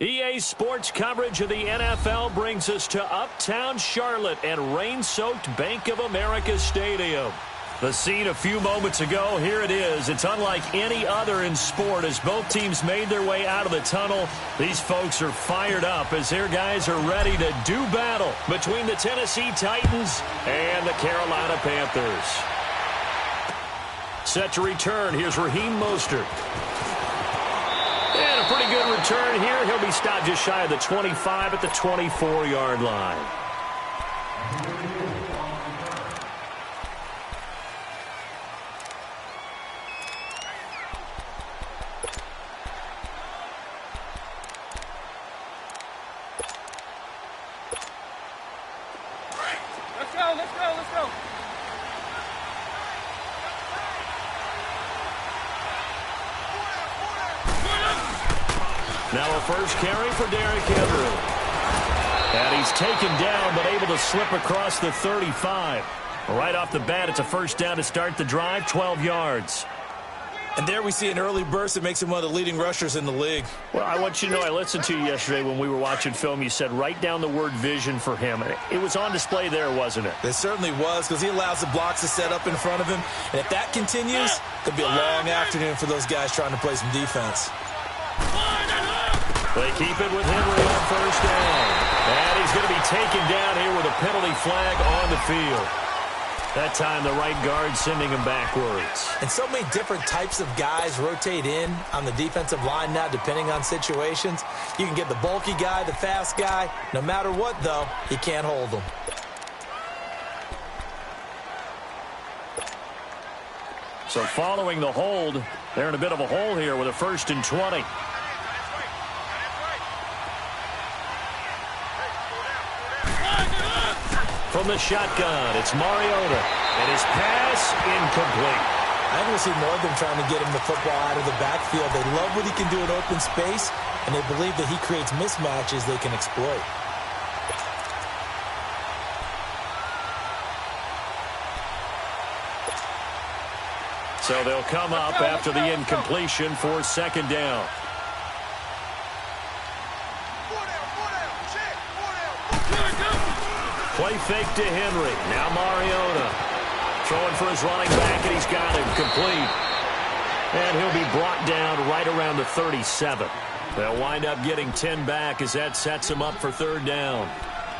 EA Sports coverage of the NFL brings us to Uptown Charlotte and rain-soaked Bank of America Stadium. The scene a few moments ago, here it is. It's unlike any other in sport as both teams made their way out of the tunnel. These folks are fired up as their guys are ready to do battle between the Tennessee Titans and the Carolina Panthers. Set to return, here's Raheem Mostert. And a pretty good return here. He'll be stopped just shy of the 25 at the 24-yard line. Let's go. Now a first carry for Derrick Henry. And he's taken down, but able to slip across the 35. Right off the bat, it's a first down to start the drive, 12 yards. And there we see an early burst that makes him one of the leading rushers in the league. Well, I want you to know, I listened to you yesterday when we were watching film. You said write down the word vision for him. It was on display there, wasn't it? It certainly was, because he allows the blocks to set up in front of him. And if that continues, it could be a long afternoon for those guys trying to play some defense. They keep it with Henry on first down. And he's going to be taken down here with a penalty flag on the field. That time, the right guard sending him backwards. And so many different types of guys rotate in on the defensive line now, depending on situations. You can get the bulky guy, the fast guy. No matter what, though, you can't hold them. So following the hold, they're in a bit of a hole here with a 1st and 20. From the shotgun, it's Mariota, and his pass incomplete. I think we'll see more of them trying to get him the football out of the backfield. They love what he can do in open space, and they believe that he creates mismatches they can exploit. So they'll come up after the incompletion for 2nd down. Play fake to Henry. Now Mariota. Throwing for his running back, and he's got him complete. And he'll be brought down right around the 37. They'll wind up getting 10 back as that sets him up for 3rd down.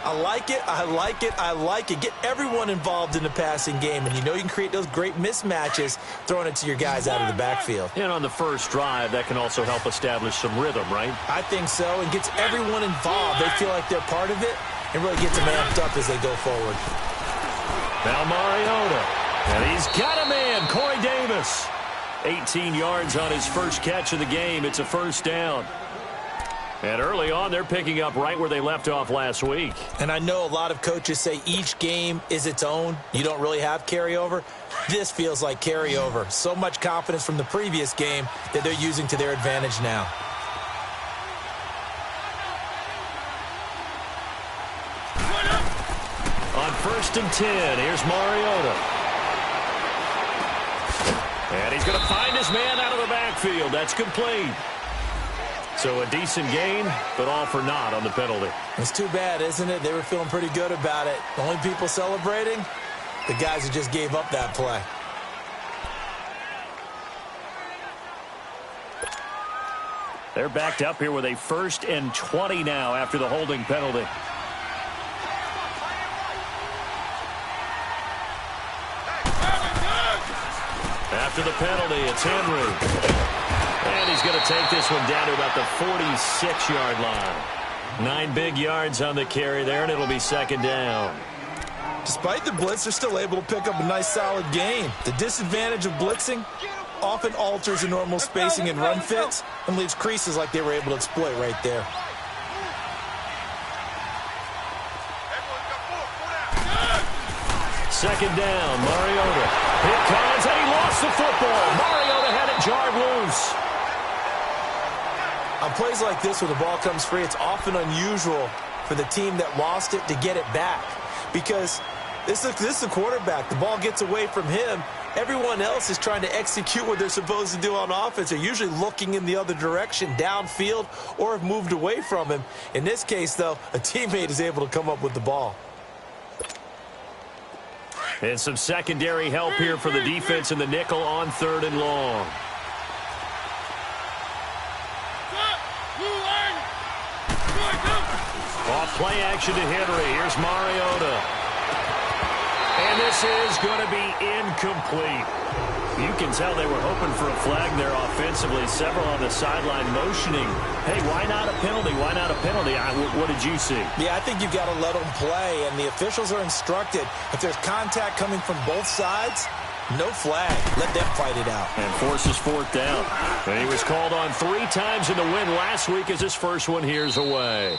I like it. Get everyone involved in the passing game, and you know you can create those great mismatches throwing it to your guys out of the backfield. And on the first drive, that can also help establish some rhythm, right? I think so, and gets everyone involved. They feel like they're part of it. And really gets them amped up as they go forward. Now Mariota. And he's got a man, Corey Davis. 18 yards on his first catch of the game. It's a 1st down. And early on, they're picking up right where they left off last week. And I know a lot of coaches say each game is its own. You don't really have carryover. This feels like carryover. So much confidence from the previous game that they're using to their advantage now. On 1st and 10, here's Mariota. And he's going to find his man out of the backfield. That's complete. So a decent gain, but all for naught on the penalty. It's too bad, isn't it? They were feeling pretty good about it. The only people celebrating, the guys who just gave up that play. They're backed up here with a 1st and 20 now after the holding penalty. After the penalty, it's Henry. And he's going to take this one down to about the 46-yard line. 9 big yards on the carry there, and it'll be 2nd down. Despite the blitz, they're still able to pick up a nice, solid gain. The disadvantage of blitzing often alters the normal spacing and run fits and leaves creases like they were able to exploit right there. Second down, Mariota. Here comes, and he lost the football. Mariota had it jarred loose. On plays like this where the ball comes free, it's often unusual for the team that lost it to get it back. Because this is the quarterback. The ball gets away from him, Everyone else is trying to execute what they're supposed to do on offense. They're usually looking in the other direction, downfield, or have moved away from him. In this case, though, a teammate is able to come up with the ball. And some secondary help here for the defense in the nickel on 3rd and long. Off play action to Henry. Here's Mariota. And this is going to be incomplete. You can tell they were hoping for a flag there offensively. Several on the sideline motioning. Hey, why not a penalty? Why not a penalty? What did you see? Yeah, I think you've got to let them play, and the officials are instructed. If there's contact coming from both sides, no flag. Let them fight it out. And forces 4th down. And he was called on 3 times in the win last week as his first one here's away.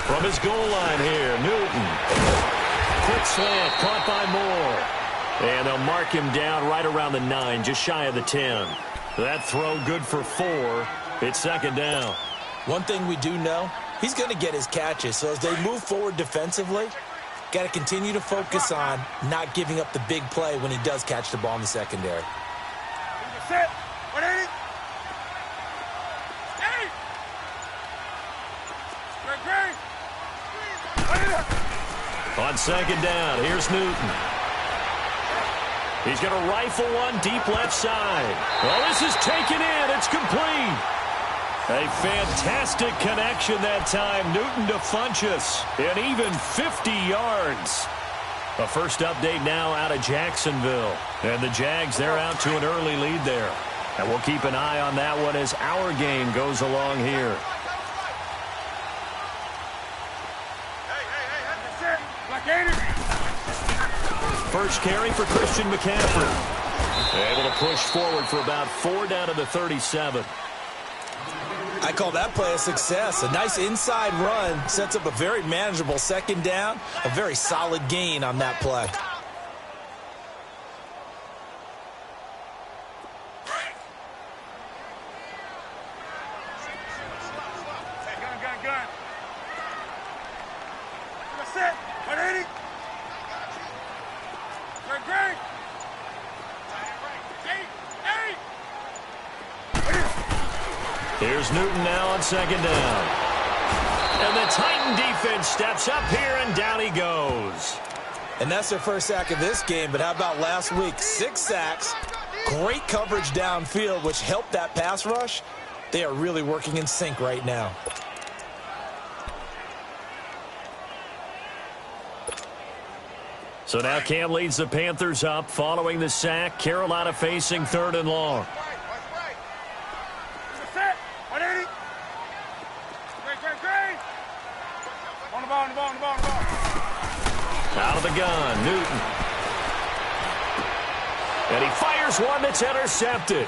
From his goal line here, Newton. Quick slant, caught by Moore. And they'll mark him down right around the 9, just shy of the 10. That throw good for 4. It's 2nd down. One thing we do know, he's going to get his catches. So as they move forward defensively, got to continue to focus on not giving up the big play when he does catch the ball in the secondary. Set. 180. On 2nd down, here's Newton. He's going to rifle one deep left side. Well, this is taken in. It's complete. A fantastic connection that time. Newton to Funchess. And even 50 yards. A first update now out of Jacksonville. And the Jags, they're out to an early lead there. And we'll keep an eye on that one as our game goes along here. First carry for Christian McCaffrey. Able to push forward for about 4 down to the 37. I call that play a success. A nice inside run sets up a very manageable 2nd down. A very solid gain on that play. Here's Newton now on 2nd down. And the Titan defense steps up here, and down he goes. And that's their first sack of this game, but how about last week? 6 sacks, great coverage downfield, which helped that pass rush. They are really working in sync right now. So now Cam leads the Panthers up following the sack. Carolina facing 3rd and long. Out of the gun, Newton. And he fires one that's intercepted.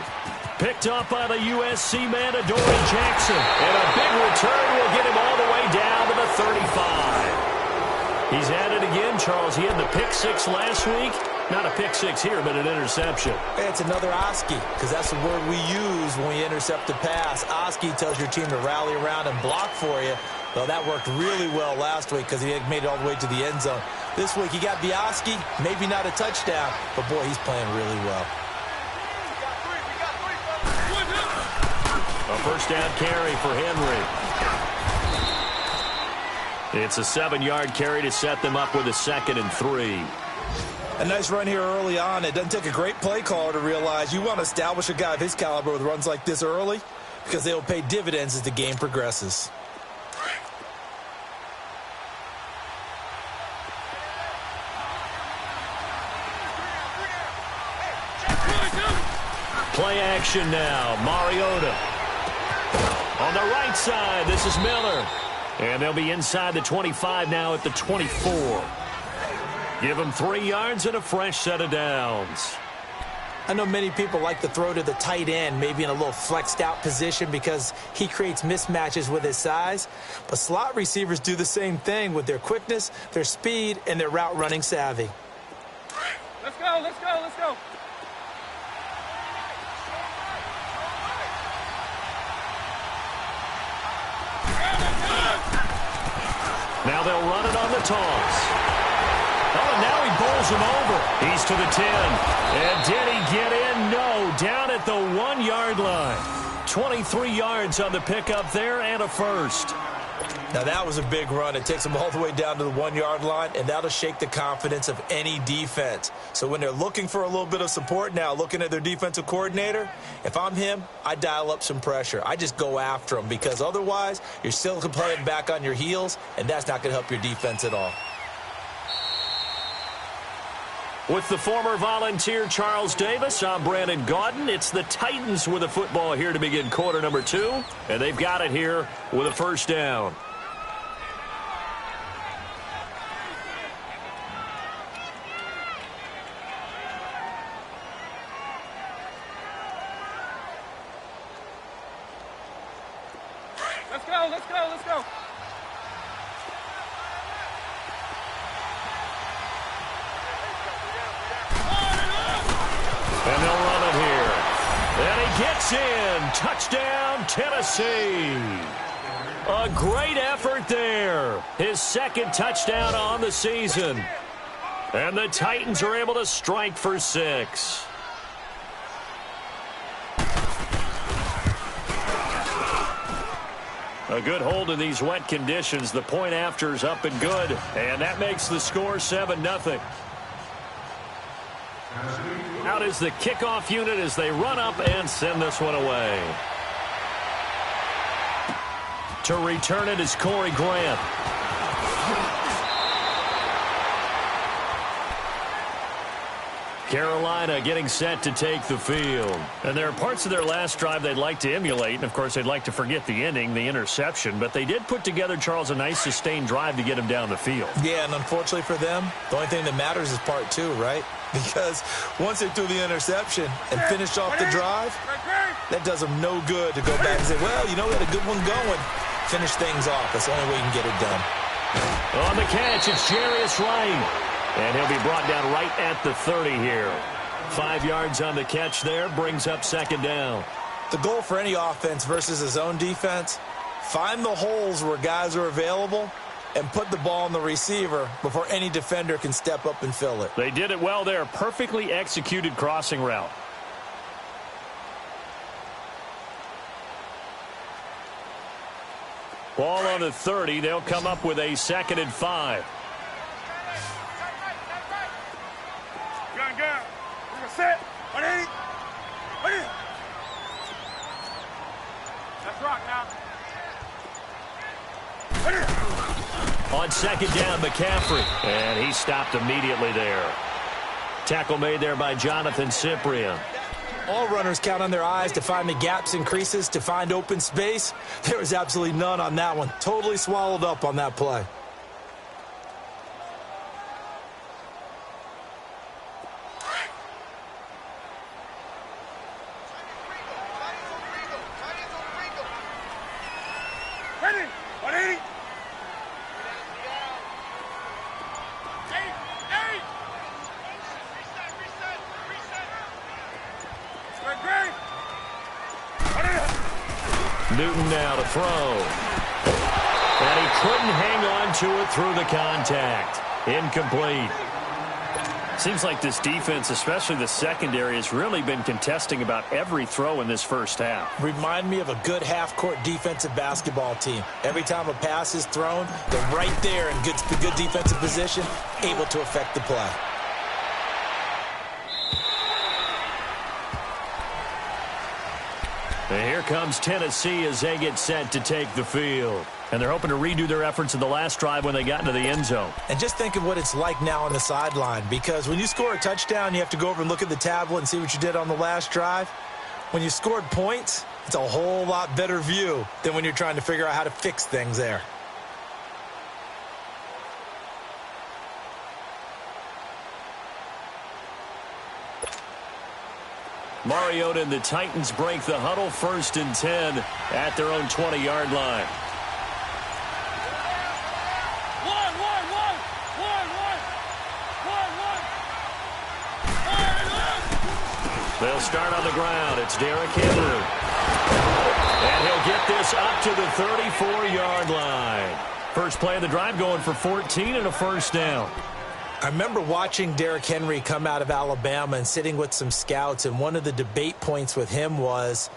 Picked up by the USC man, Adoree Jackson. And a big return will get him all the way down to the 35. He's at it again, Charles. He had the pick 6 last week. Not a pick 6 here, but an interception. Hey, it's another Oski, because that's the word we use when we intercept a pass. Oski tells your team to rally around and block for you. Well, that worked really well last week because he had made it all the way to the end zone. This week, he got Oski, maybe not a touchdown, but, boy, he's playing really well. A first down carry for Henry. It's a 7-yard carry to set them up with a 2nd and 3. A nice run here early on. It doesn't take a great play caller to realize you want to establish a guy of his caliber with runs like this early because they will pay dividends as the game progresses. Play action now. Mariota. On the right side, this is Miller. And they'll be inside the 25 now at the 24. Give them 3 yards and a fresh set of downs. I know many people like to throw to the tight end, maybe in a little flexed out position because he creates mismatches with his size. But slot receivers do the same thing with their quickness, their speed, and their route running savvy. Let's go, let's go, let's go. Now they'll run it on the toss. Oh, and now he bowls him over. He's to the 10. And did he get in? No. Down at the 1-yard line. 23 yards on the pickup there and a first. Now, that was a big run. It takes him all the way down to the 1-yard line, and that'll shake the confidence of any defense. So when they're looking for a little bit of support now, looking at their defensive coordinator, if I'm him, I dial up some pressure. I just go after him because otherwise you're still playing back on your heels, and that's not going to help your defense at all. With the former Volunteer Charles Davis, I'm Brandon Gaudin. It's the Titans with the football here to begin quarter number 2, and they've got it here with a first down. Let's go, let's go, let's go. And they'll run it here. And he gets in. Touchdown, Tennessee. A great effort there. His second touchdown on the season. And the Titans are able to strike for 6. A good hold in these wet conditions. The point after is up and good. And that makes the score 7-0. Out is the kickoff unit as they run up and send this one away. To return it is Corey Grant. Carolina getting set to take the field. And there are parts of their last drive they'd like to emulate. And, of course, they'd like to forget the ending, the interception. But they did put together, Charles, a nice sustained drive to get him down the field. Yeah, and unfortunately for them, the only thing that matters is part 2, right? Because once they threw the interception and finished off the drive, that does them no good to go back and say, well, you know, we had a good one going. Finish things off. That's the only way you can get it done. On the catch, it's Jarius Wright. And he'll be brought down right at the 30 here. 5 yards on the catch there, brings up second down. The goal for any offense versus his own defense, find the holes where guys are available and put the ball on the receiver before any defender can step up and fill it. They did it well there. Perfectly executed crossing route. Ball on the 30. They'll come up with a 2nd and 5. Gun. We're gonna set. 180. 180. Let's rock now. 180. On second down, McCaffrey. And he stopped immediately there. Tackle made there by Jonathan Cyprien. All runners count on their eyes to find the gaps and creases, to find open space. There was absolutely none on that one. Totally swallowed up on that play. Ready. 180. Newton now to throw. And he couldn't hang on to it through the contact. Incomplete. Seems like this defense, especially the secondary, has really been contesting about every throw in this first half. Remind me of a good half-court defensive basketball team. Every time a pass is thrown, they're right there in good defensive position, able to affect the play. And here comes Tennessee as they get set to take the field. And they're hoping to redo their efforts in the last drive when they got into the end zone. And just think of what it's like now on the sideline, because when you score a touchdown, you have to go over and look at the tablet and see what you did on the last drive. When you scored points, it's a whole lot better view than when you're trying to figure out how to fix things there. Mariota and the Titans break the huddle, 1st and 10 at their own 20-yard line. They'll start on the ground. It's Derrick Henry. And he'll get this up to the 34-yard line. First play of the drive going for 14 and a first down. I remember watching Derrick Henry come out of Alabama and sitting with some scouts, and one of the debate points with him was,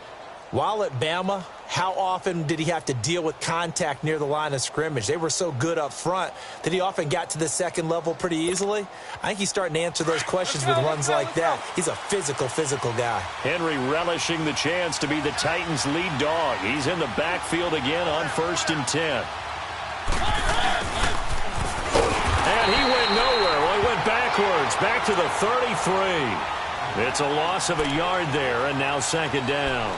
while at Bama, how often did he have to deal with contact near the line of scrimmage? They were so good up front that he often got to the second level pretty easily. I think he's starting to answer those questions with runs like that. He's a physical guy. Henry relishing the chance to be the Titans' lead dog. He's in the backfield again on 1st and 10. And he went nowhere. Well, he went backwards, back to the 33. It's a loss of a yard there, and now 2nd down.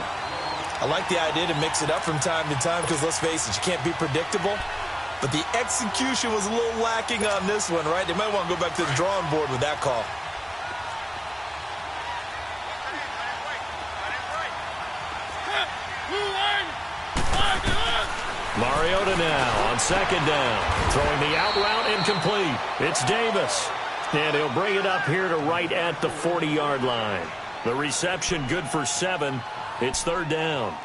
I like the idea to mix it up from time to time because, let's face it, you can't be predictable. But the execution was a little lacking on this one, right? They might want to go back to the drawing board with that call. Mariota now on 2nd down. Throwing the out route incomplete. It's Davis. And he'll bring it up here to right at the 40-yard line. The reception good for 7. It's 3rd down.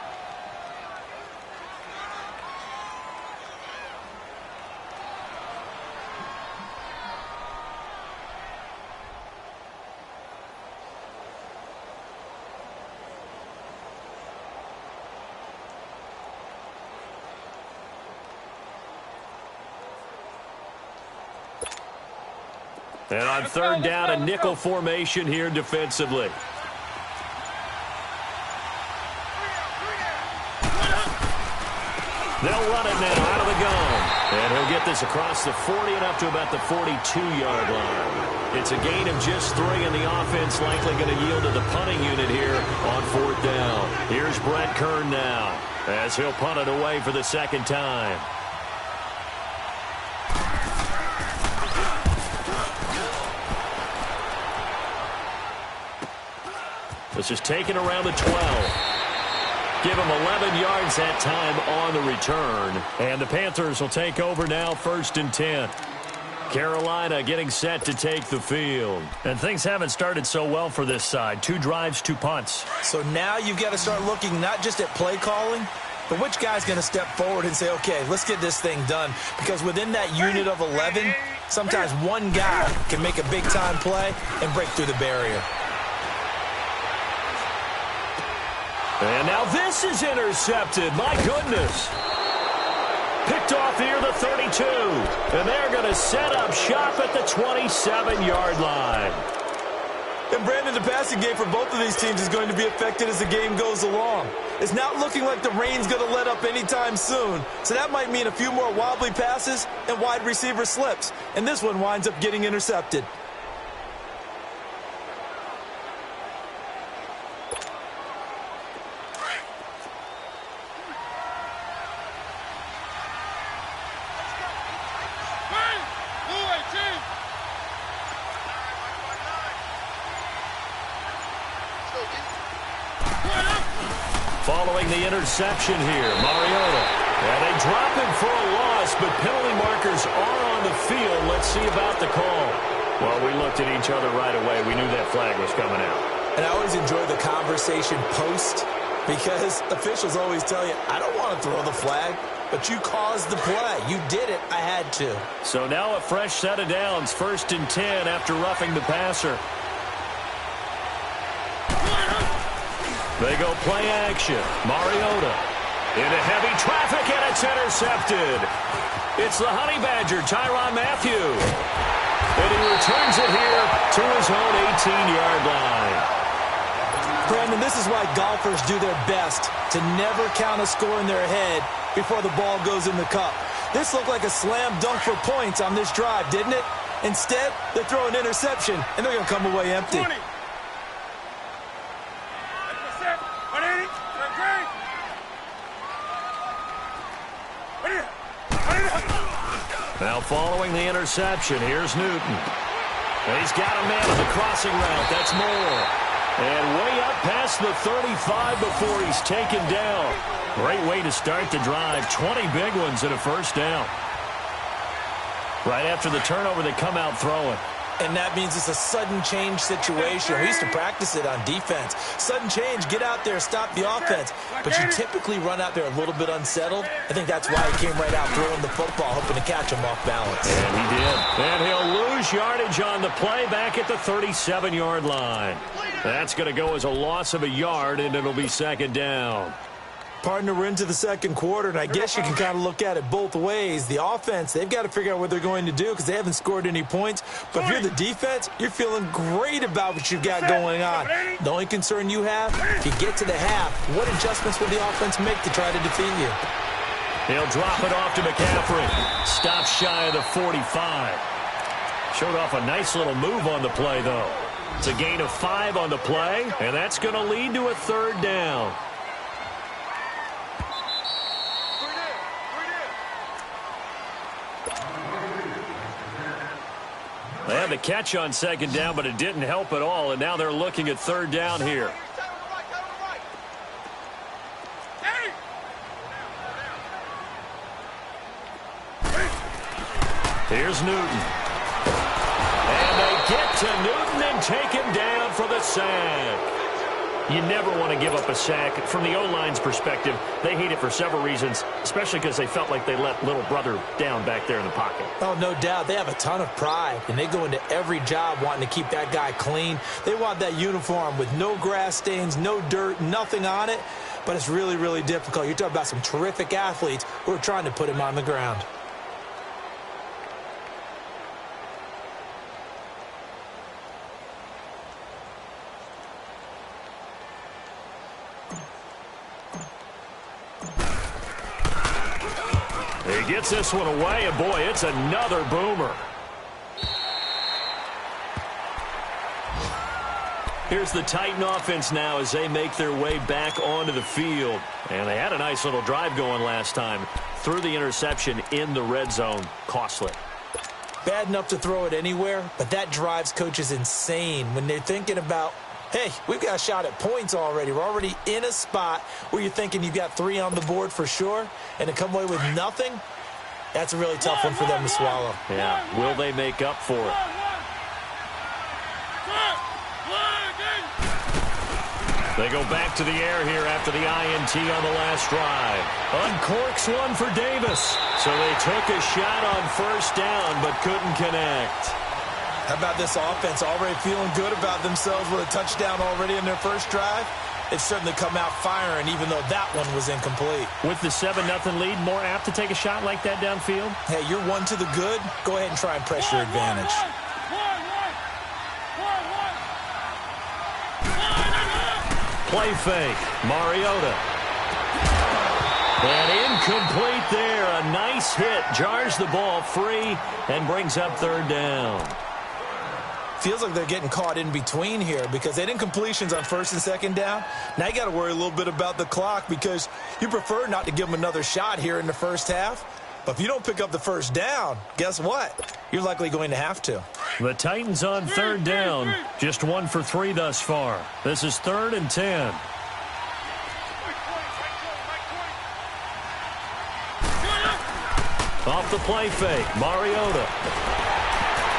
And on 3rd down, a nickel formation here defensively. They'll run it now out of the gun. And he'll get this across the 40 and up to about the 42-yard line. It's a gain of just 3, and the offense likely going to yield to the punting unit here on 4th down. Here's Brett Kern now as he'll punt it away for the 2nd time. This is taken around the 12. Give him 11 yards that time on the return. And the Panthers will take over now, 1st and 10. Carolina getting set to take the field. And things haven't started so well for this side. 2 drives, 2 punts. So now you've got to start looking not just at play calling, but which guy's going to step forward and say, okay, let's get this thing done. Because within that unit of 11, sometimes one guy can make a big-time play and break through the barrier. And now this is intercepted. My goodness. Picked off here, the 32. And they're going to set up shop at the 27-yard line. And, Brandon, the passing game for both of these teams is going to be affected as the game goes along. It's not looking like the rain's going to let up anytime soon. So that might mean a few more wobbly passes and wide receiver slips. And this one winds up getting intercepted. Following the interception here, Mariota. And they drop him for a loss, but penalty markers are on the field. Let's see about the call. Well, we looked at each other right away. We knew that flag was coming out. And I always enjoy the conversation post because officials always tell you, I don't want to throw the flag, but you caused the play. You did it. I had to. So now a fresh set of downs, 1st and 10 after roughing the passer. They go play action. Mariota into heavy traffic, and it's intercepted. It's the Honey Badger, Tyrann Mathieu. And he returns it here to his own 18-yard line. Brandon, this is why golfers do their best to never count a score in their head before the ball goes in the cup. This looked like a slam dunk for points on this drive, didn't it? Instead, they throw an interception, and they're going to come away empty. 20. Now following the interception, here's Newton. And he's got a man on the crossing route. That's Moore. And way up past the 35 before he's taken down. Great way to start the drive. 20 big ones and a first down. Right after the turnover, they come out throwing. And that means it's a sudden change situation. We used to practice it on defense. Sudden change, get out there, stop the offense. But you typically run out there a little bit unsettled. I think that's why he came right out throwing the football, hoping to catch him off balance. And he did. And he'll lose yardage on the play back at the 37-yard line. That's going to go as a loss of a yard, and it'll be second down. Partner, we're into the second quarter, and I guess you can kind of look at it both ways. The offense, they've got to figure out what they're going to do because they haven't scored any points. But if you're the defense, you're feeling great about what you've got going on. The only concern you have, if you get to the half, what adjustments will the offense make to try to defeat you? He'll drop it off to McCaffrey. Stops shy of the 45. Showed off a nice little move on the play, though. It's a gain of 5 on the play, and that's going to lead to a third down. They had the catch on second down, but it didn't help at all, and now they're looking at third down here. Here's Newton. And they get to Newton and take him down for the sack. You never want to give up a sack. From the O-line's perspective, they hate it for several reasons, especially because they felt like they let little brother down back there in the pocket. Oh, no doubt. They have a ton of pride, and they go into every job wanting to keep that guy clean. They want that uniform with no grass stains, no dirt, nothing on it, but it's really, really difficult. You're talking about some terrific athletes who are trying to put him on the ground. He gets this one away, and boy, it's another boomer. Here's the Titan offense now as they make their way back onto the field. And they had a nice little drive going last time. Threw the interception in the red zone. Costly. Bad enough to throw it anywhere, but that drives coaches insane when they're thinking about, hey, we've got a shot at points already. We're already in a spot where you're thinking you've got 3 on the board for sure, and to come away with nothing, that's a really tough one for them to swallow. Yeah, will they make up for it? They go back to the air here after the INT on the last drive. Uncorks one for Davis. So they took a shot on first down but couldn't connect. How about this offense already feeling good about themselves with a touchdown already in their first drive? They've certainly come out firing, even though that one was incomplete. With the 7-0 lead, more apt to take a shot like that downfield? Hey, you're one to the good. Go ahead and try and press your advantage. Play fake. Mariota. And incomplete there. A nice hit. Jars the ball free and brings up third down. Feels like they're getting caught in between here because they didn't completions on first and second down. Now you got to worry a little bit about the clock because you prefer not to give them another shot here in the first half. But if you don't pick up the first down, guess what? You're likely going to have to. The Titans on third down. Just 1 for 3 thus far. This is 3rd and 10. Off the play fake. Mariota.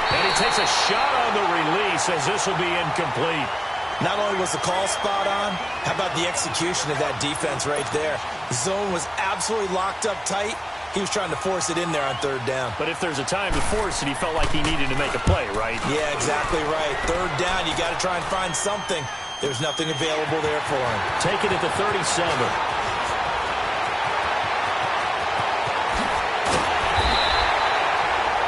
And he takes a shot on the release as this will be incomplete. Not only was the call spot on, how about the execution of that defense right there? The zone was absolutely locked up tight. He was trying to force it in there on third down. But if there's a time to force it, he felt like he needed to make a play, right? Yeah, exactly right. Third down, you got to try and find something. There's nothing available there for him. Take it at the 37.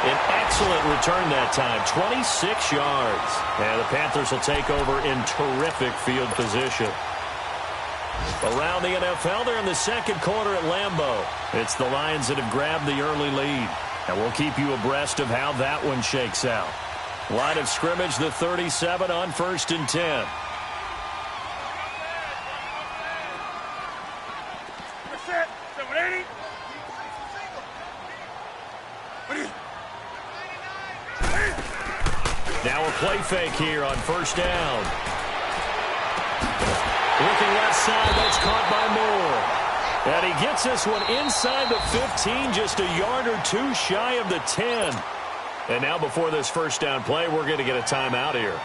An excellent return that time, 26 yards. And the Panthers will take over in terrific field position. Around the NFL, they're in the second quarter at Lambeau. It's the Lions that have grabbed the early lead. And we'll keep you abreast of how that one shakes out. Line of scrimmage, the 37 on 1st and 10. Now a play fake here on first down. Looking left side, that's caught by Moore. And he gets this one inside the 15, just a yard or two shy of the 10. And now before this first down play, we're going to get a timeout here,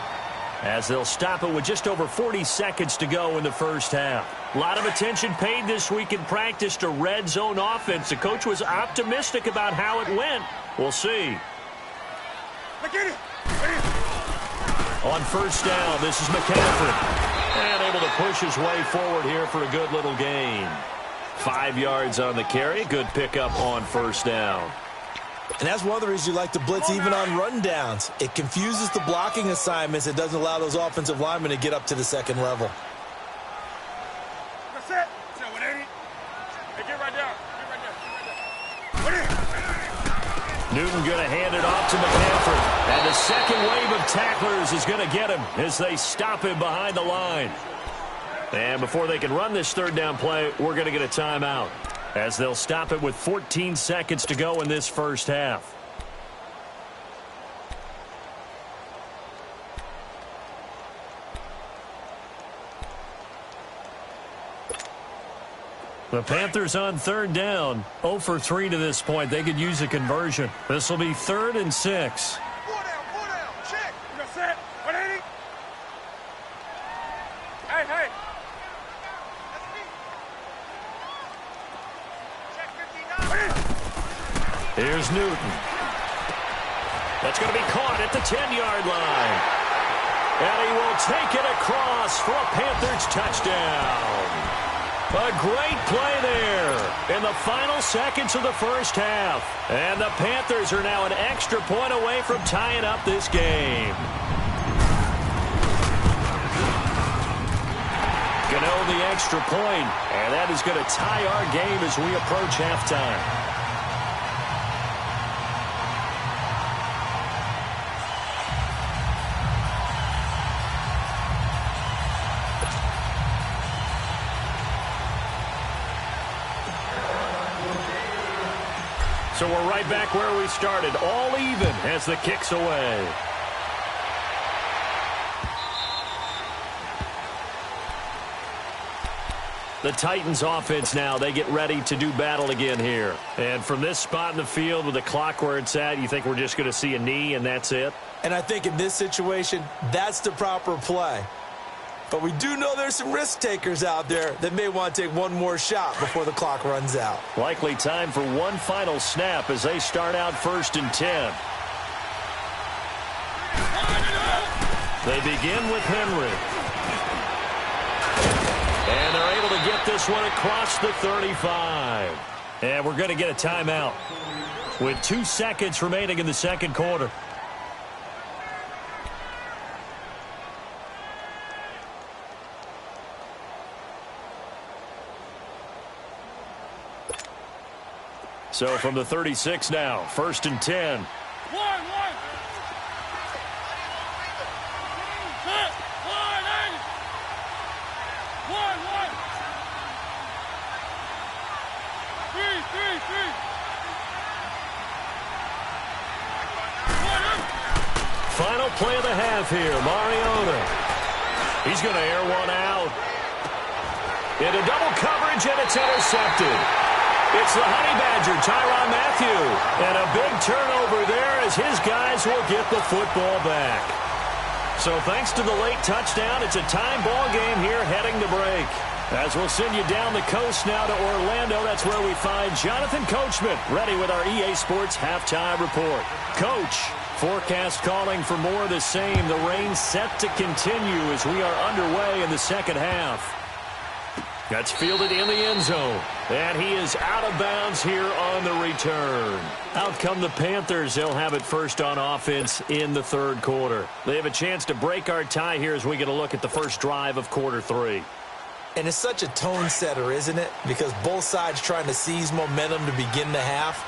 as they'll stop it with just over 40 seconds to go in the first half. A lot of attention paid this week in practice to red zone offense. The coach was optimistic about how it went. We'll see. On first down, this is McCaffrey. And able to push his way forward here for a good little gain. 5 yards on the carry. Good pickup on first down. And that's one of the reasons you like to blitz even on rundowns. It confuses the blocking assignments. It doesn't allow those offensive linemen to get up to the second level. That's it. So, 180. Hey, get right down. Get right down. Newton going to hand it off to McCaffrey. And the second wave of tacklers is going to get him as they stop him behind the line. And before they can run this third down play, we're going to get a timeout, as they'll stop it with 14 seconds to go in this first half. The Panthers on third down, 0 for 3 to this point. They could use a conversion. This will be 3rd and 6. 4 down, check. You got set. 180. Hey. Check 59. Here's Newton. That's going to be caught at the 10-yard line. And he will take it across for a Panthers touchdown. A great play there in the final seconds of the first half. And the Panthers are now an extra point away from tying up this game. Gano the extra point, and that is going to tie our game as we approach halftime. So we're right back where we started, all even as the kick's away. The Titans offense now, they get ready to do battle again here. And from this spot in the field with the clock where it's at, you think we're just going to see a knee and that's it? And I think in this situation, that's the proper play. But we do know there's some risk takers out there that may want to take one more shot before the clock runs out. Likely time for one final snap as they start out 1st and 10. They begin with Henry. And they're able to get this one across the 35. And we're going to get a timeout with 2 seconds remaining in the second quarter. So from the 36 now, 1st and 10. 1. Final play of the half here, Mariota. He's going to air one out. Into double coverage, and it's intercepted. It's the Honey Badger, Tyrann Mathieu. And a big turnover there as his guys will get the football back. So thanks to the late touchdown, it's a time ball game here heading to break. As we'll send you down the coast now to Orlando, that's where we find Jonathan Coachman, ready with our EA Sports halftime report. Coach, forecast calling for more of the same. The rain set to continue as we are underway in the second half. That's fielded in the end zone. And he is out of bounds here on the return. Out come the Panthers. They'll have it first on offense in the third quarter. They have a chance to break our tie here as we get a look at the first drive of quarter 3. And it's such a tone setter, isn't it? Because both sides trying to seize momentum to begin the half.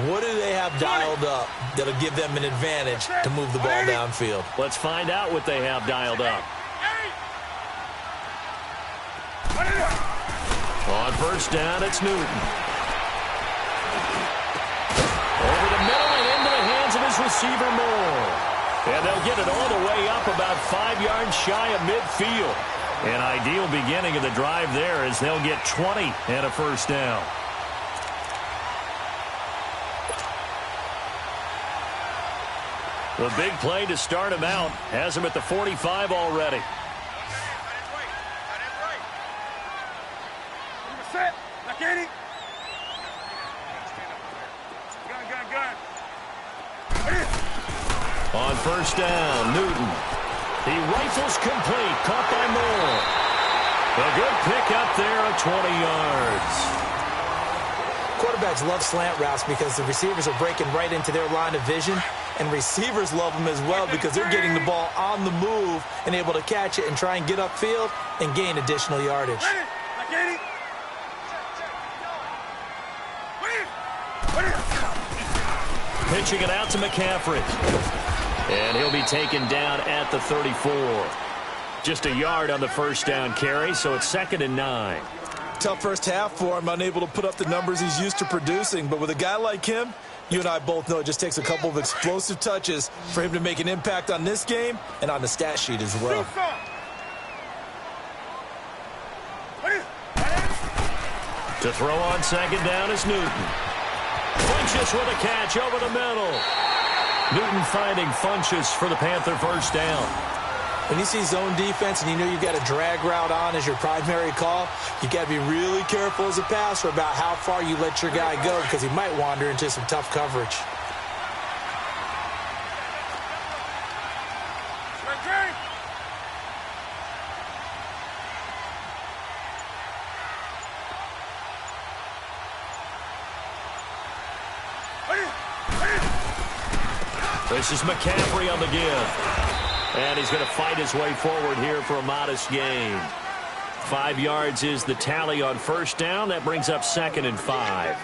What do they have dialed up that'll give them an advantage to move the ball downfield? Let's find out what they have dialed up. On first down, it's Newton. Over the middle and into the hands of his receiver, Moore. And they'll get it all the way up about 5 yards shy of midfield. An ideal beginning of the drive there as they'll get 20 and a first down. The big play to start him out has him at the 45 already. Set. Look at it. Gun. On first down, Newton. He rifles complete, caught by Moore. A good pickup there at 20 yards. Quarterbacks love slant routes because the receivers are breaking right into their line of vision, and receivers love them as well because they're getting the ball on the move and able to catch it and try and get upfield and gain additional yardage. Pitching it out to McCaffrey. And he'll be taken down at the 34. Just a yard on the first down carry, so it's 2nd and 9. Tough first half for him, unable to put up the numbers he's used to producing. But with a guy like him, you and I both know it just takes a couple of explosive touches for him to make an impact on this game and on the stat sheet as well. To throw on 2nd down is Newton. Funchess with a catch over the middle. Newton finding Funchess for the Panther first down. When you see zone defense and you know you've got a drag route on as your primary call, you got to be really careful as a passer about how far you let your guy go because he might wander into some tough coverage. This is McCaffrey on the give. And he's going to fight his way forward here for a modest gain. 5 yards is the tally on first down. That brings up 2nd and 5.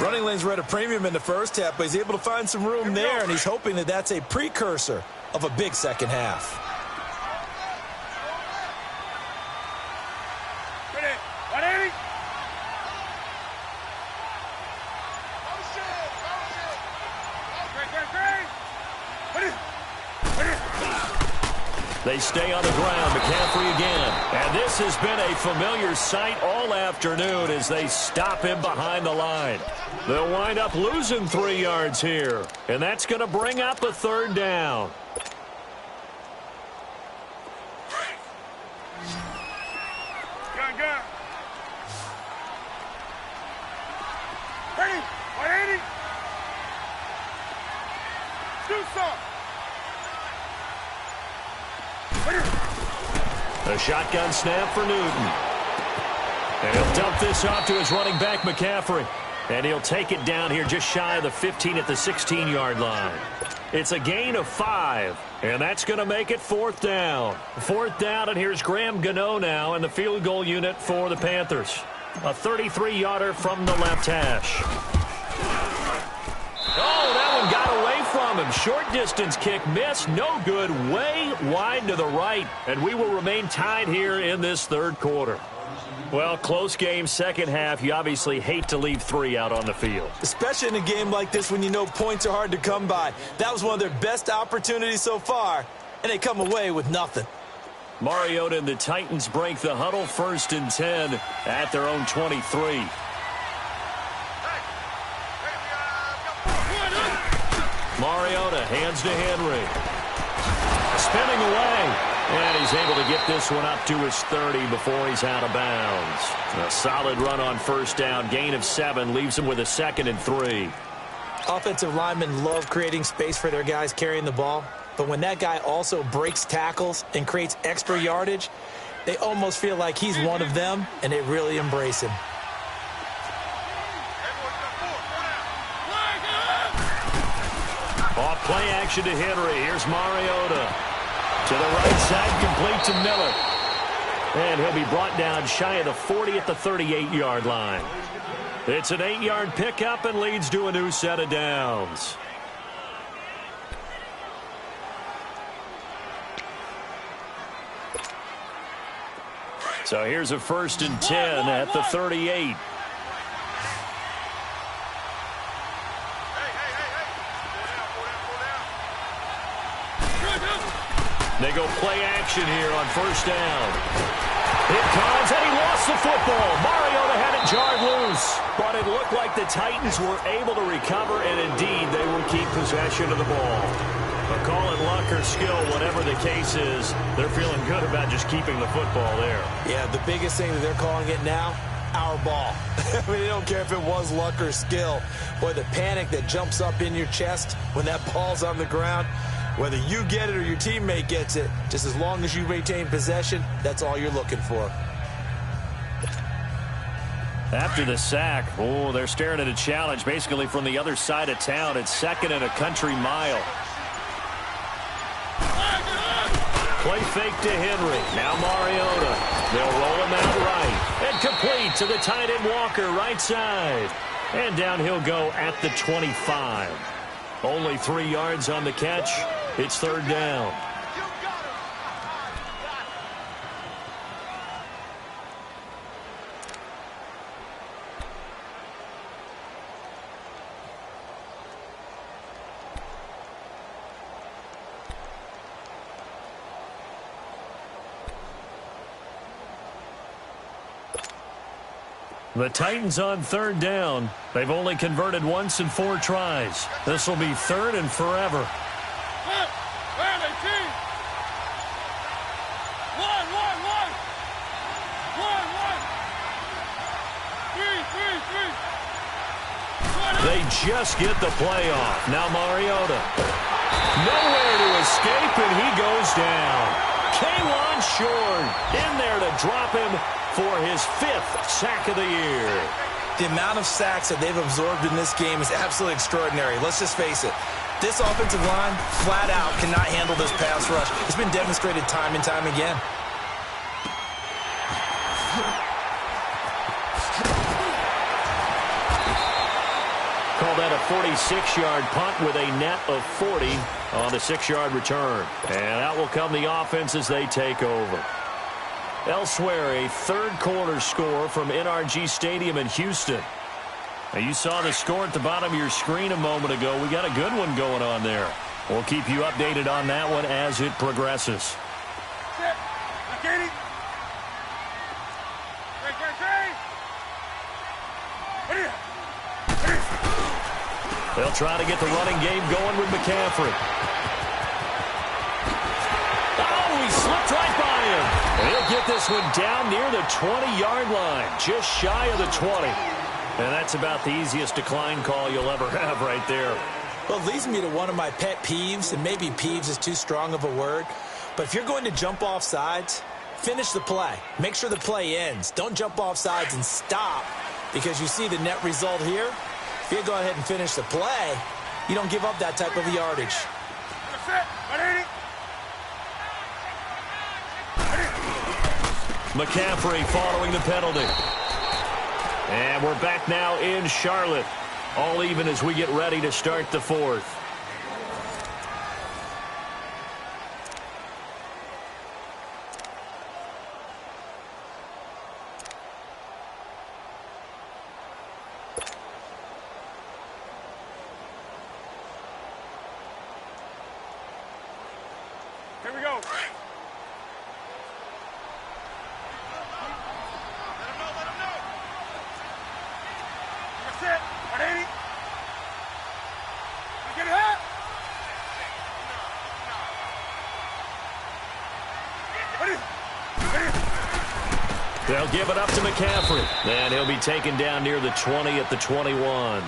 Running lanes were at a premium in the first half, but he's able to find some room there, and he's hoping that that's a precursor of a big second half. They stay on the ground. McCaffrey again. And this has been a familiar sight all afternoon as they stop him behind the line. They'll wind up losing 3 yards here. And that's going to bring up a 3rd down. Gun. Ready. 180. Do something. A shotgun snap for Newton. And he'll dump this off to his running back, McCaffrey. And he'll take it down here just shy of the 15 at the 16-yard line. It's a gain of 5, and that's going to make it 4th down. 4th down, and here's Graham Gano now in the field goal unit for the Panthers. A 33-yarder from the left hash. Oh, that one got away from him. Short distance kick missed. No good. Way wide to the right. And we will remain tied here in this 3rd quarter. Well, close game, second half. You obviously hate to leave 3 out on the field. Especially in a game like this when you know points are hard to come by. That was one of their best opportunities so far, and they come away with nothing. Mariota and the Titans break the huddle, 1st and 10 at their own 23. Mariota hands to Henry. Spinning away. And he's able to get this one up to his 30 before he's out of bounds. A solid run on first down. Gain of 7 leaves him with a 2nd and 3. Offensive linemen love creating space for their guys carrying the ball. But when that guy also breaks tackles and creates extra yardage, they almost feel like he's one of them, and they really embrace him. Off play action to Henry. Here's Mariota. To the right side, complete to Miller. And he'll be brought down shy of the 40 at the 38-yard line. It's an 8-yard pickup and leads to a new set of downs. So here's a 1st and 10 at the 38. They go play action here on first down. It comes, and he lost the football. Mariota had it jarred loose. But it looked like the Titans were able to recover, and indeed they will keep possession of the ball. But call it luck or skill, whatever the case is, they're feeling good about just keeping the football there. Yeah, the biggest thing that they're calling it now, our ball. I mean, they don't care if it was luck or skill. Boy, the panic that jumps up in your chest when that ball's on the ground, whether you get it or your teammate gets it, just as long as you maintain possession, that's all you're looking for. After the sack, they're staring at a challenge basically from the other side of town. It's 2nd and a country mile. Play fake to Henry. Now Mariota. They'll roll him out right. And complete to the tight end Walker, right side. And down he'll go at the 25. Only 3 yards on the catch. It's 3rd down. The Titans on 3rd down. They've only converted once in 4 tries. This will be 3rd and forever. They just get the play off. Now Mariota. Nowhere to escape, and he goes down. K'Wan Short in there to drop him for his 5th sack of the year. The amount of sacks that they've absorbed in this game is absolutely extraordinary. Let's just face it. This offensive line, flat out, cannot handle this pass rush. It's been demonstrated time and time again. Call that a 46-yard punt with a net of 40 on the 6-yard return. And out will come the offense as they take over. Elsewhere, a 3rd quarter score from NRG Stadium in Houston. Now, you saw the score at the bottom of your screen a moment ago. We got a good one going on there. We'll keep you updated on that one as it progresses. They'll try to get the running game going with McCaffrey. Oh, he slipped right by him. And he'll get this one down near the 20-yard line, just shy of the 20. And that's about the easiest decline call you'll ever have right there. Well, it leads me to one of my pet peeves, and maybe peeves is too strong of a word. But if you're going to jump off sides, finish the play. Make sure the play ends. Don't jump off sides and stop, because you see the net result here. If you go ahead and finish the play, you don't give up that type of yardage. McCaffrey following the penalty. And we're back now in Charlotte. All even as we get ready to start the 4th. Here we go. Let him know. That's it. 180. Get it up. They'll give it up to McCaffrey. And he'll be taken down near the 20 at the 21.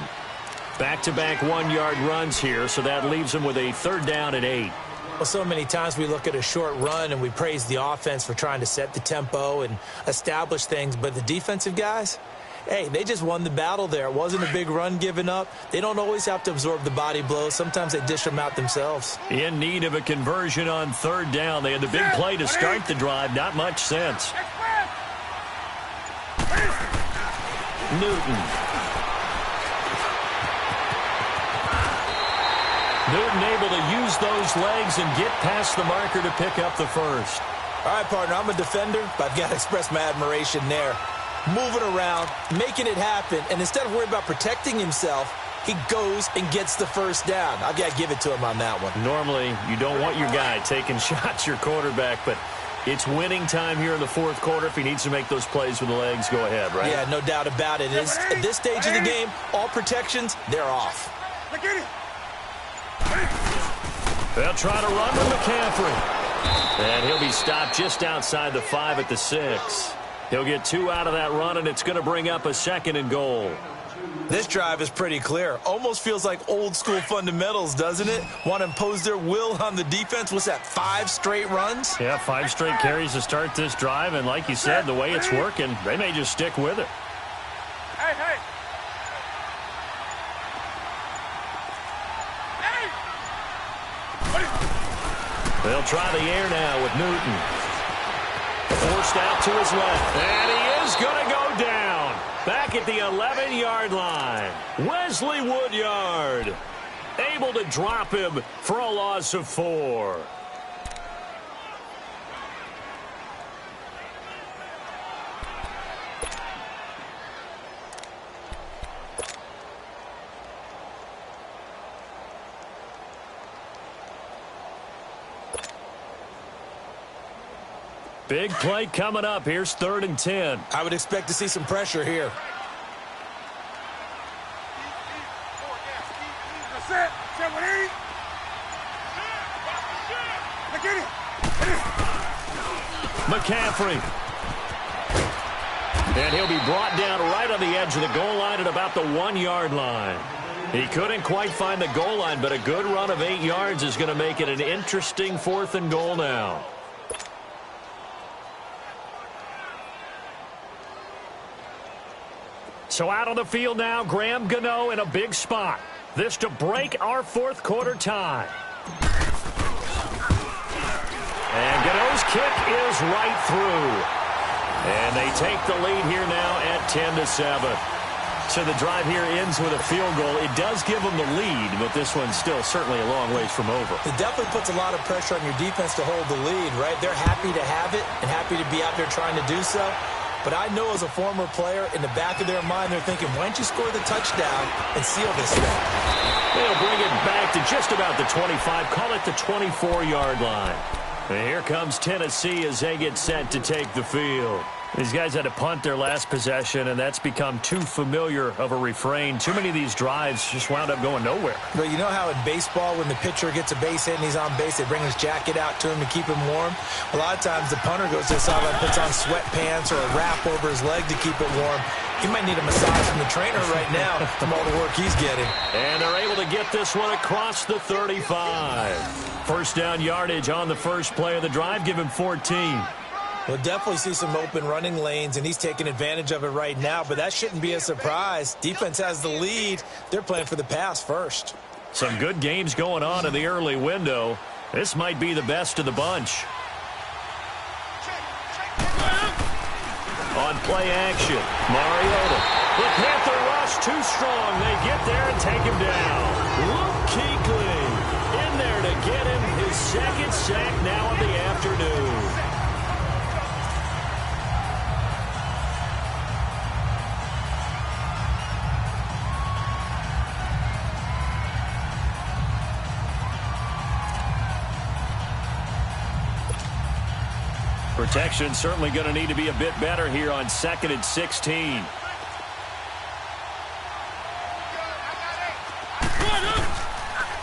Back-to-back 1-yard runs here, so that leaves him with a 3rd down and 8. Well, so many times we look at a short run and we praise the offense for trying to set the tempo and establish things, but the defensive guys, hey, they just won the battle there. It wasn't a big run given up. They don't always have to absorb the body blows. Sometimes they dish them out themselves. In need of a conversion on 3rd down. They had the big play to start the drive. Not much sense. Newton able to use those legs and get past the marker to pick up the 1st. All right, partner, I'm a defender, but I've got to express my admiration there. Moving around, making it happen, and instead of worrying about protecting himself, he goes and gets the first down. I've got to give it to him on that one. Normally, you don't want your guy taking shots, your quarterback, but it's winning time here in the fourth quarter. If he needs to make those plays with the legs, go ahead, right? Yeah, no doubt about it. At this stage of the game, all protections, they're off. They'll try to run with McCaffrey. And he'll be stopped just outside the 5 at the 6. He'll get 2 out of that run, and it's going to bring up a 2nd and goal. This drive is pretty clear. Almost feels like old-school fundamentals, doesn't it? Want to impose their will on the defense. What's that, 5 straight runs? Yeah, 5 straight carries to start this drive, and like you said, the way it's working, they may just stick with it. Hey! They'll try the air now with Newton. Forced out to his left. And he is going to go down. Back at the 11-yard line. Wesley Woodyard able to drop him for a loss of 4. Big play coming up. Here's 3rd and 10. I would expect to see some pressure here. McCaffrey. And he'll be brought down right on the edge of the goal line at about the 1-yard line. He couldn't quite find the goal line, but a good run of 8 yards is going to make it an interesting 4th and goal now. So out on the field now, Graham Gano in a big spot. This to break our fourth quarter tie. And Gano's kick is right through. And they take the lead here now at 10-7. So the drive here ends with a field goal. It does give them the lead, but this one's still certainly a long ways from over. It definitely puts a lot of pressure on your defense to hold the lead, right? They're happy to have it and happy to be out there trying to do so. But I know as a former player, in the back of their mind, they're thinking, why don't you score the touchdown and seal this thing? They'll bring it back to just about the 25. Call it the 24-yard line. And here comes Tennessee as they get set to take the field. These guys had to punt their last possession, and that's become too familiar of a refrain. Too many of these drives just wound up going nowhere. But you know how in baseball, when the pitcher gets a base hit and he's on base, they bring his jacket out to him to keep him warm? A lot of times the punter goes to the sideline, puts on sweatpants or a wrap over his leg to keep it warm. He might need a massage from the trainer right now from all the work he's getting. And they're able to get this one across the 35. First down yardage on the first play of the drive. Give him 14. We'll definitely see some open running lanes, and he's taking advantage of it right now, but that shouldn't be a surprise. Defense has the lead. They're playing for the pass first. Some good games going on in the early window. This might be the best of the bunch. On play action, Mariota. The Panther rush too strong. They get there and take him down. Luke Kuechly in there to get him his second sack now of the afternoon. Protection certainly going to need to be a bit better here on 2nd and 16.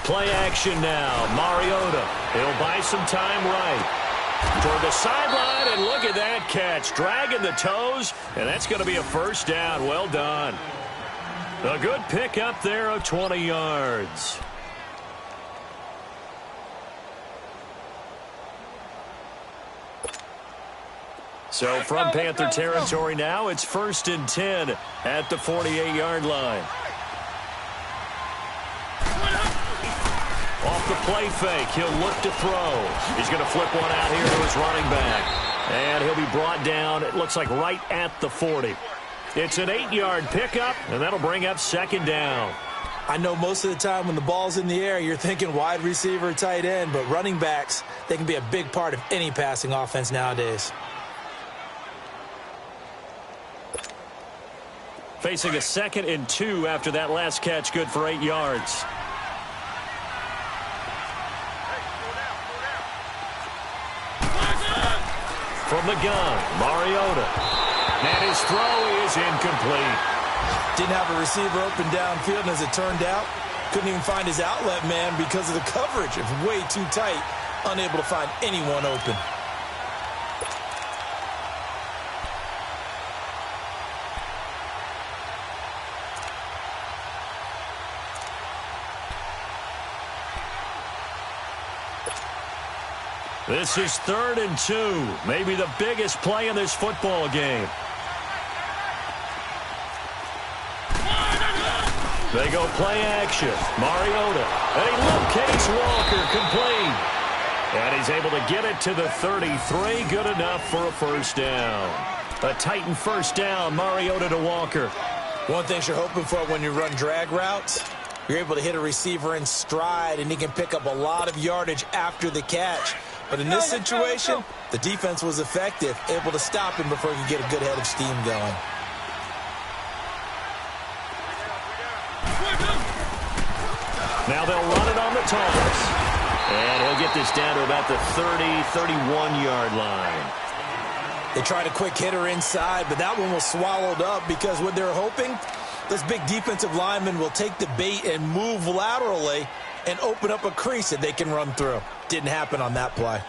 Play action now. Mariota. He'll buy some time right. Toward the sideline, and look at that catch. Dragging the toes, and that's going to be a first down. Well done. A good pick up there of 20 yards. So from Panther territory now, it's 1st and 10 at the 48-yard line. Off the play fake, he'll look to throw. He's going to flip one out here to his running back. And he'll be brought down, it looks like right at the 40. It's an 8-yard pickup, and that'll bring up 2nd down. I know most of the time when the ball's in the air, you're thinking wide receiver, tight end, but running backs, they can be a big part of any passing offense nowadays. Facing a 2nd and 2 after that last catch, good for 8 yards. From the gun, Mariota. And his throw is incomplete. Didn't have a receiver open downfield, and as it turned out, couldn't even find his outlet man because of the coverage. It was way too tight, unable to find anyone open. This is 3rd and 2, maybe the biggest play in this football game. They go play action. Mariota. And he locates Walker, complete. And he's able to get it to the 33, good enough for a first down. A Titan first down, Mariota to Walker. One thing you're hoping for when you run drag routes, you're able to hit a receiver in stride, and he can pick up a lot of yardage after the catch. But in this situation, the defense was effective, able to stop him before he could get a good head of steam going. Now they'll run it on the toss. And he'll get this down to about the 30, 31-yard line. They tried a quick hitter inside, but that one was swallowed up because what they're hoping, this big defensive lineman will take the bait and move laterally and open up a crease that they can run through. Didn't happen on that play.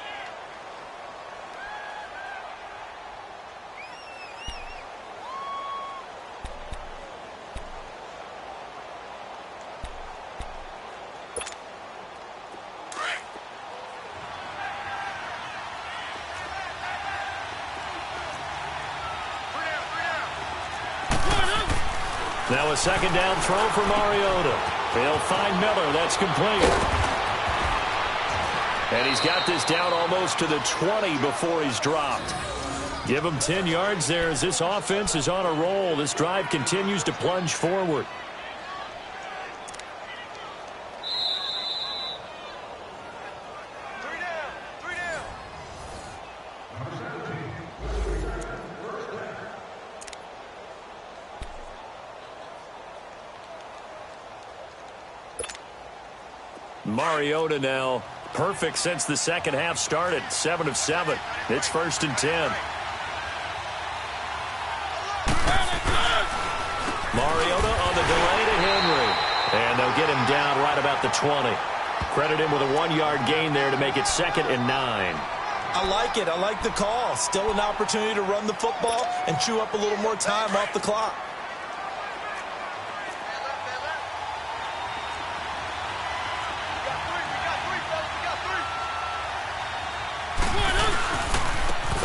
Now a 2nd down throw for Mariota. He'll find Miller. That's complete. And he's got this down almost to the 20 before he's dropped. Give him 10 yards there as this offense is on a roll. This drive continues to plunge forward. Mariota now perfect since the second half started. 7 of 7. It's 1st and 10. Mariota on the delay to Henry. And they'll get him down right about the 20. Credit him with a 1-yard gain there to make it 2nd and 9. I like it. I like the call. Still an opportunity to run the football and chew up a little more time off the clock.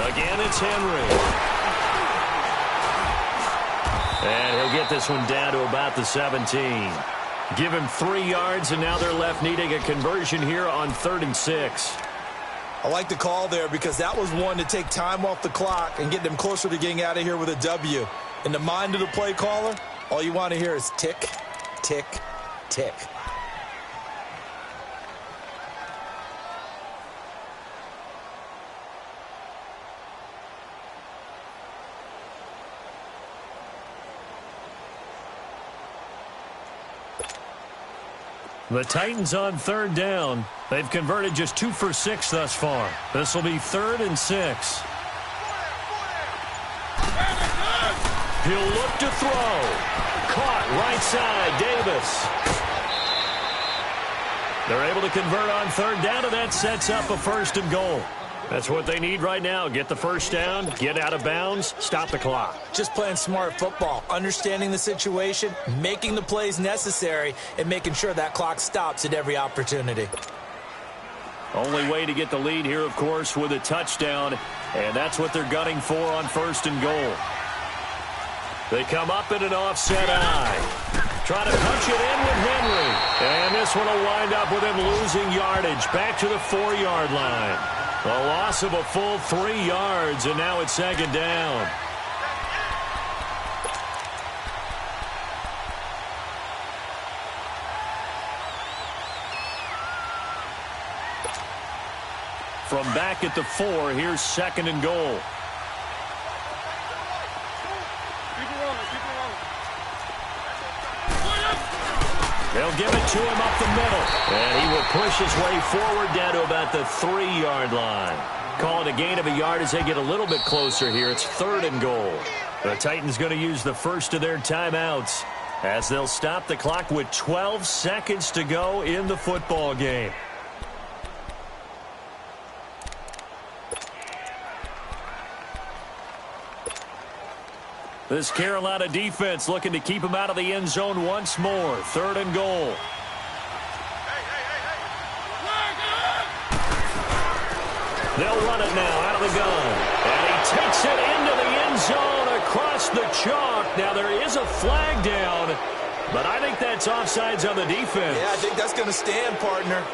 Again, it's Henry. And he'll get this one down to about the 17. Give him 3 yards, and now they're left needing a conversion here on 3rd and 6. I like the call there because that was one to take time off the clock and get them closer to getting out of here with a W. In the mind of the play caller, all you want to hear is tick, tick, tick. The Titans on 3rd down. They've converted just 2 for 6 thus far. This will be 3rd and 6. He'll look to throw. Caught right side, Davis. They're able to convert on 3rd down, and that sets up a 1st and goal. That's what they need right now. Get the first down, get out of bounds, stop the clock. Just playing smart football, understanding the situation, making the plays necessary, and making sure that clock stops at every opportunity. Only way to get the lead here, of course, with a touchdown, and that's what they're gunning for on 1st and goal. They come up in an offset eye. Trying to punch it in with Henry. And this one will wind up with him losing yardage back to the 4-yard line. A loss of a full 3 yards, and now it's 2nd down. From back at the 4, here's 2nd and goal. They'll give it to him up the middle. And he will push his way forward down to about the 3-yard line. Call it a gain of a yard as they get a little bit closer here. It's 3rd and goal. The Titans going to use the first of their timeouts as they'll stop the clock with 12 seconds to go in the football game. This Carolina defense looking to keep him out of the end zone once more. 3rd and goal. They'll run it now out of the gun. And he takes it into the end zone across the chalk. Now there is a flag down, but I think that's offsides on the defense. Yeah, I think that's going to stand, partner.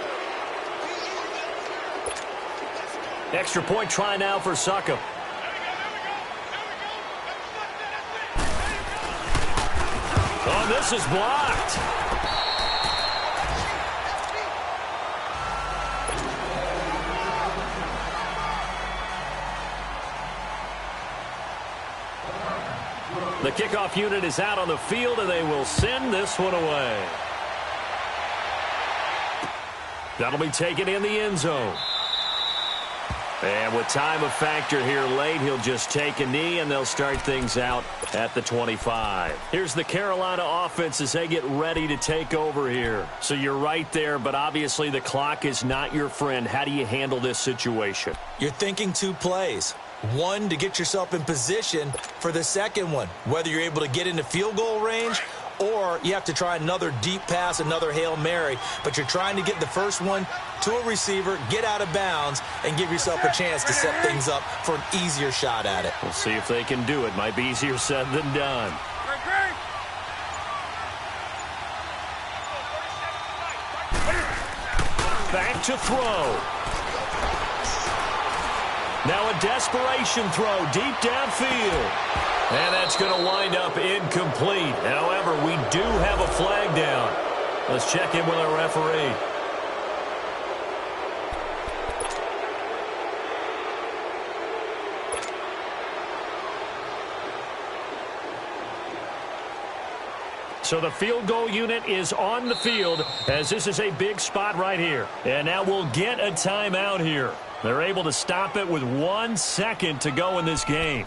Extra point try now for Succop. Oh, this is blocked. The kickoff unit is out on the field, and they will send this one away. That'll be taken in the end zone. And with time a factor here late, he'll just take a knee, and they'll start things out at the 25. Here's the Carolina offense as they get ready to take over here. So you're right there, but obviously the clock is not your friend. How do you handle this situation? You're thinking 2 plays. One, to get yourself in position for the second one, whether you're able to get into field goal range or you have to try another deep pass, another Hail Mary. But you're trying to get the first one to a receiver, get out of bounds, and give yourself a chance to set things up for an easier shot at it. We'll see if they can do it. Might be easier said than done. Back to throw. Now a desperation throw deep downfield. And that's going to wind up incomplete. However, we do have a flag down. Let's check in with our referee. So the field goal unit is on the field as this is a big spot right here. And now we'll get a timeout here. They're able to stop it with 1 second to go in this game.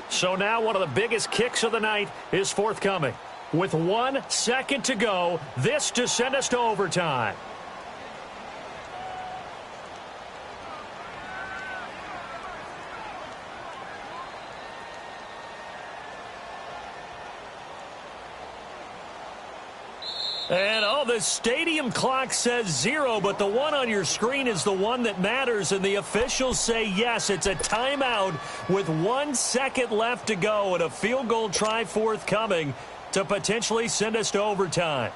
So now one of the biggest kicks of the night is forthcoming. With 1 second to go, this to send us to overtime. And, oh, the stadium clock says 0, but the one on your screen is the one that matters, and the officials say yes, it's a timeout with 1 second left to go and a field goal try forthcoming to potentially send us to overtime.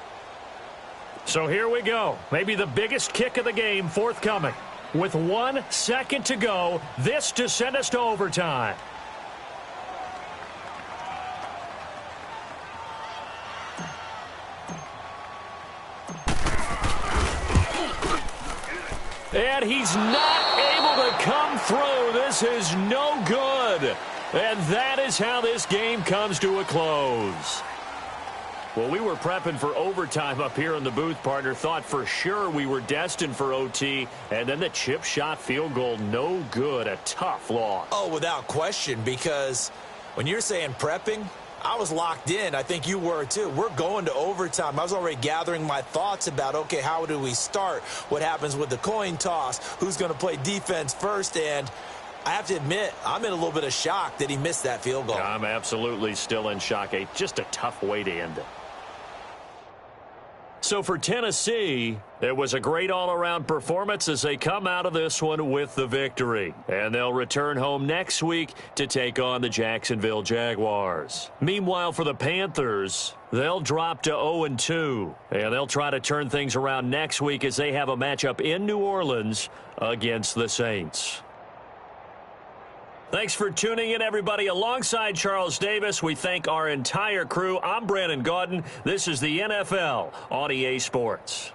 So here we go. Maybe the biggest kick of the game forthcoming. With 1 second to go, this to send us to overtime. And he's not able to come through. This is no good. And that is how this game comes to a close. Well, we were prepping for overtime up here in the booth, partner. Thought for sure we were destined for OT. And then the chip shot field goal, no good. A tough loss. Oh, without question, because when you're saying prepping, I was locked in. I think you were too. We're going to overtime. I was already gathering my thoughts about, okay, how do we start? What happens with the coin toss? Who's going to play defense first? And I have to admit, I'm in a little bit of shock that he missed that field goal. I'm absolutely still in shock. Just a tough way to end it. So for Tennessee, it was a great all-around performance as they come out of this one with the victory. And they'll return home next week to take on the Jacksonville Jaguars. Meanwhile, for the Panthers, they'll drop to 0-2. And they'll try to turn things around next week as they have a matchup in New Orleans against the Saints. Thanks for tuning in, everybody. Alongside Charles Davis, we thank our entire crew. I'm Brandon Gaudin. This is the NFL on EA Sports.